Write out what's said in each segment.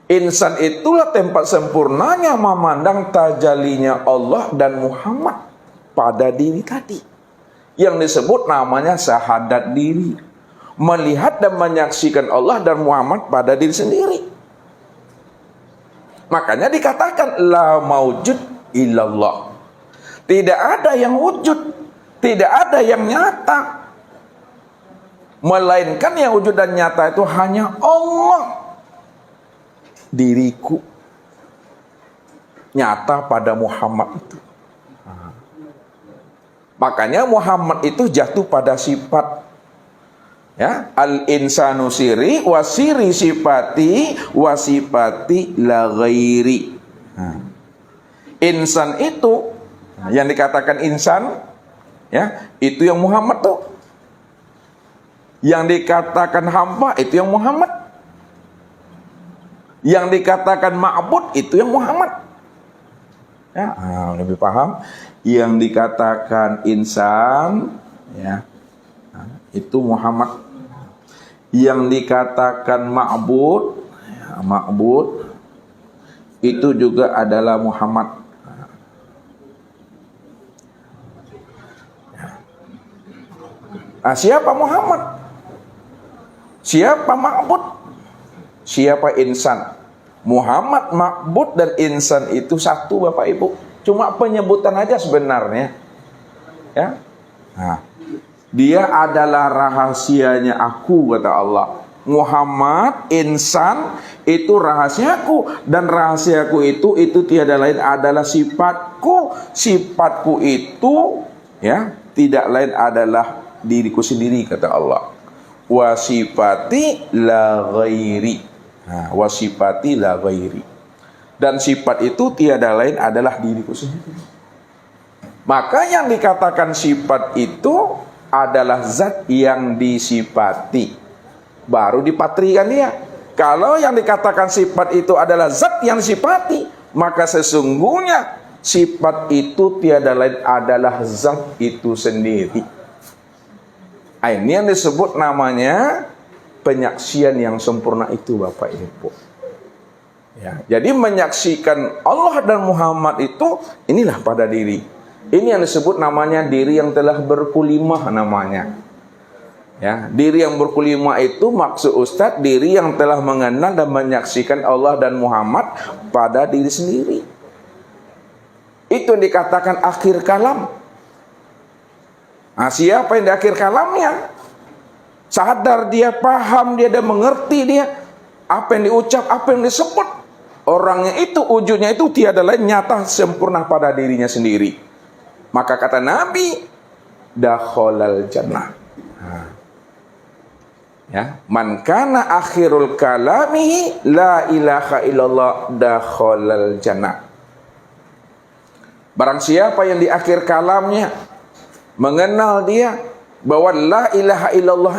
Insan itulah tempat sempurnanya memandang tajalinya Allah dan Muhammad pada diri tadi. Yang disebut namanya syahadat diri. Melihat dan menyaksikan Allah dan Muhammad pada diri sendiri. Makanya dikatakan la maujud illallah. Tidak ada yang wujud, tidak ada yang nyata, melainkan yang wujud dan nyata itu hanya Allah. Diriku nyata pada Muhammad itu. Makanya Muhammad itu jatuh pada sifat, ya, al-insanu siri wasiri sifati wasifati la ghairi. Insan itu yang dikatakan insan, ya, itu yang Muhammad tuh. Yang dikatakan hamba itu yang Muhammad. Yang dikatakan ma'bud itu yang Muhammad. Ya, lebih paham. Yang dikatakan insan, ya, itu Muhammad. Yang dikatakan ma'bud, ya, ma'bud itu juga adalah Muhammad. Siapa Muhammad? Siapa ma'bud? Siapa insan? Muhammad, ma'bud dan insan itu satu, Bapak Ibu. Cuma penyebutan aja sebenarnya. Ya. Nah, dia adalah rahasianya aku, kata Allah. Muhammad, insan itu rahasiaku, dan rahasiaku itu tiada lain adalah sifatku. Sifatku itu, ya, tidak lain adalah diriku sendiri, kata Allah. Wasifati la ghairi. Nah, wasifati la ghairi. Dan sifat itu tiada lain adalah diriku sendiri. Maka yang dikatakan sifat itu adalah zat yang disifati, baru dipatrikan dia. Kalau yang dikatakan sifat itu adalah zat yang disifati, maka sesungguhnya sifat itu tiada lain adalah zat itu sendiri. Ini yang disebut namanya penyaksian yang sempurna itu, Bapak Ibu. Ya, jadi menyaksikan Allah dan Muhammad itu inilah pada diri. Ini yang disebut namanya diri yang telah berkulimah namanya. Ya, diri yang berkulimah itu maksud Ustadz diri yang telah mengenal dan menyaksikan Allah dan Muhammad pada diri sendiri. Itu yang dikatakan akhir kalam. Nah, siapa yang di akhir kalamnya? Sadar dia, paham dia, dan mengerti dia apa yang diucap, apa yang disebut. Orangnya itu, wujudnya itu tiada lain nyata sempurna pada dirinya sendiri. Maka kata Nabi, dakhalal jannah. Ya, man kana akhirul kalamihi la ilaha illallah dakhalal jannah. Barang siapa yang di akhir kalamnya mengenal dia bahwa la ilaha illallah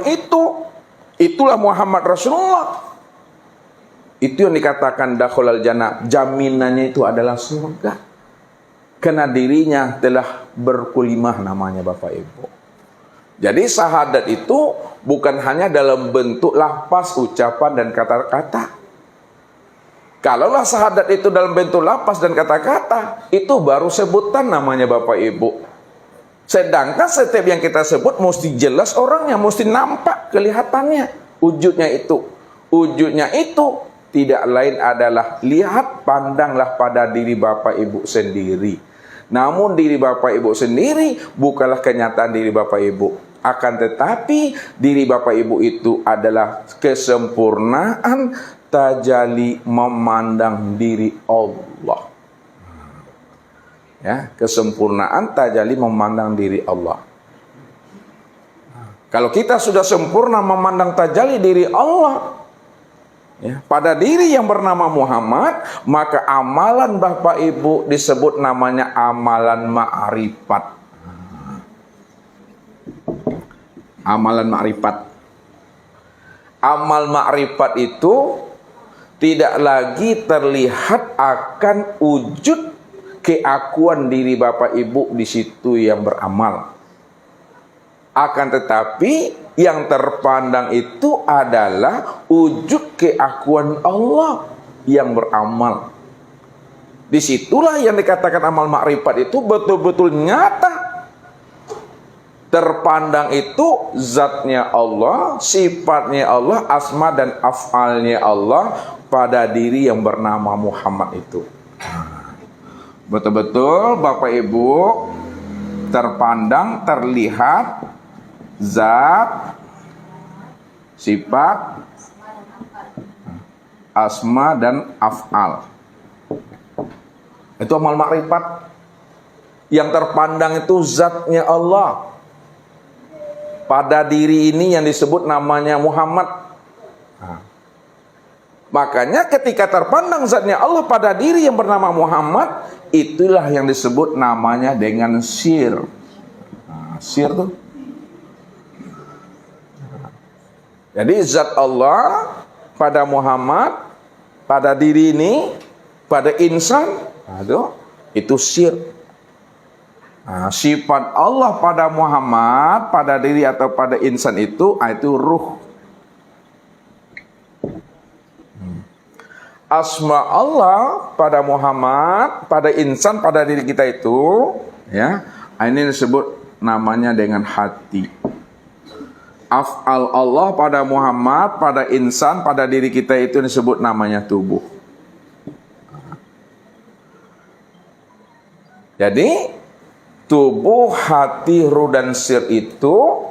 itulah Muhammad Rasulullah, itu yang dikatakan dakhalal jannah, jaminannya itu adalah surga, karena dirinya telah berkulimah namanya, Bapak Ibu. Jadi syahadat itu bukan hanya dalam bentuk lafaz, ucapan dan kata-kata. Kalaulah syahadat itu dalam bentuk lafaz dan kata-kata, itu baru sebutan namanya, Bapak Ibu. Sedangkan setiap yang kita sebut mesti jelas orangnya, mesti nampak kelihatannya. Wujudnya itu tidak lain adalah lihat, pandanglah pada diri Bapak Ibu sendiri. Namun diri Bapak Ibu sendiri bukanlah kenyataan diri Bapak Ibu. Akan tetapi diri Bapak Ibu itu adalah kesempurnaan tajalli memandang diri Allah. Ya, kesempurnaan tajalli memandang diri Allah. Kalau kita sudah sempurna memandang tajalli diri Allah, ya, pada diri yang bernama Muhammad, maka amalan Bapak Ibu disebut namanya amalan ma'rifat. Amalan ma'rifat. Amal ma'rifat itu tidak lagi terlihat akan wujud keakuan diri Bapak Ibu di situ yang beramal. Akan tetapi yang terpandang itu adalah wujud keakuan Allah yang beramal. Disitulah yang dikatakan amal makrifat itu betul-betul nyata. Terpandang itu zatnya Allah, sifatnya Allah, asma dan af'alnya Allah pada diri yang bernama Muhammad itu. Betul-betul Bapak Ibu terpandang, terlihat zat, sifat, asma dan af'al. Itu amal makrifat. Yang terpandang itu zatnya Allah. Pada diri ini yang disebut namanya Muhammad. Makanya ketika terpandang zatnya Allah pada diri yang bernama Muhammad, itulah yang disebut namanya dengan sir. Sir tuh. Jadi zat Allah pada Muhammad, pada diri ini, pada insan, aduh, itu sir. Sifat Allah pada Muhammad, pada diri atau pada insan itu ruh. Asma Allah pada Muhammad, pada insan, pada diri kita itu, ya, ini disebut namanya dengan hati. Af'al Allah pada Muhammad, pada insan, pada diri kita itu disebut namanya tubuh. Jadi tubuh, hati, ruh dan sir itu,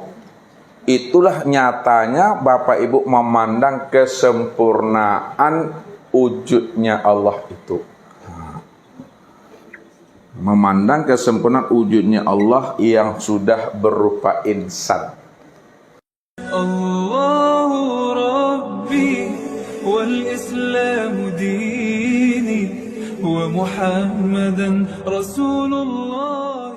itulah nyatanya Bapak Ibu memandang kesempurnaan wujudnya Allah itu. Memandang kesempurnaan wujudnya Allah yang sudah berupa insan. Allahu Rabbi wal Islam dini wa Muhammadan Rasulullah.